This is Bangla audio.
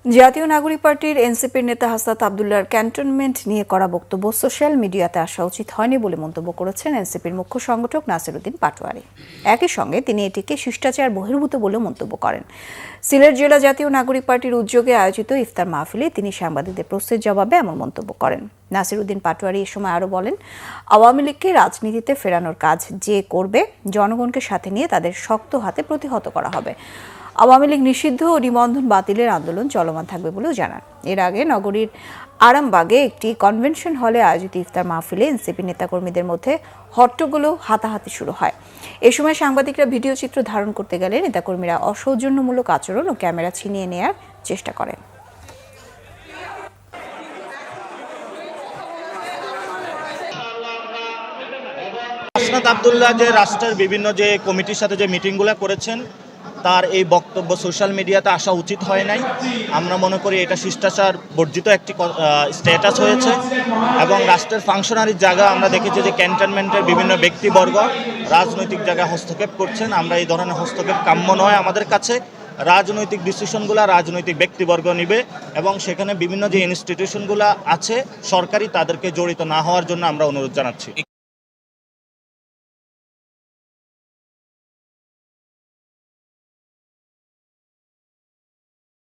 জাতীয় নাগরিক পার্টির এনসিপির নেতা হাসনাত আব্দুল্লাহর ক্যান্টনমেন্ট নিয়ে করা বক্তব্য সোশ্যাল মিডিয়াতে আসা উচিত হয়নি বলে মন্তব্য করেছেন এনসিপির মুখ্য সংগঠক নাসিরউদ্দিন পাটোয়ারি। একই সঙ্গে তিনি এটিকে শিষ্টাচার বহির্ভূত বলে মন্তব্য করেন। সিলেট জেলা জাতীয় নাগরিক পার্টির উদ্যোগে আয়োজিত ইফতার মাহফিলে তিনি সাংবাদিকদের প্রশ্নের জবাবে এমন মন্তব্য করেন। নাসিরউদ্দিন পাটোয়ারি এ সময় আরও বলেন, আওয়ামী লীগকে রাজনীতিতে ফেরানোর কাজ যে করবে জনগণকে সাথে নিয়ে তাদের শক্ত হাতে প্রতিহত করা হবে। আওয়ামী লীগ নিষিদ্ধ ও নিবন্ধন বাতিলের আন্দোলন চলমান থাকবে বলেও জানান। এর আগে নগরীর আরামবাগে একটি কনভেনশন হলে আয়োজিত ইফতার মাহফিলে এনসিপি নেতাকর্মীদের মধ্যে হট্টগোল হাতাহাতি শুরু হয়। এ সময় সাংবাদিকরা ভিডিও চিত্র ধারণ করতে গেলে নেতাকর্মীরা অসৌজন্যমূলক আচরণ ও ক্যামেরা ছিনিয়ে নেয়ার চেষ্টা করেন। হাসনাত আব্দুল্লাহ যে রাষ্ট্রের বিভিন্ন যে কমিটির সাথে যে মিটিংগুলো করেছেন তার এই বক্তব্য সোশ্যাল মিডিয়াতে আসা উচিত হয় নাই। আমরা মনে করি এটা শিষ্টাচার বর্জিত একটি স্ট্যাটাস হয়েছে এবং রাষ্ট্রের ফাংশনারির জায়গা আমরা দেখেছি যে ক্যান্টনমেন্টের বিভিন্ন ব্যক্তিবর্গ রাজনৈতিক জায়গায় হস্তক্ষেপ করছেন। আমরা এই ধরনের হস্তক্ষেপ কাম্য নয় আমাদের কাছে। রাজনৈতিক ডিসিশনগুলো রাজনৈতিক ব্যক্তিবর্গ নেবে এবং সেখানে বিভিন্ন যে ইনস্টিটিউশনগুলো আছে সরকারি তাদেরকে জড়িত না হওয়ার জন্য আমরা অনুরোধ জানাচ্ছি।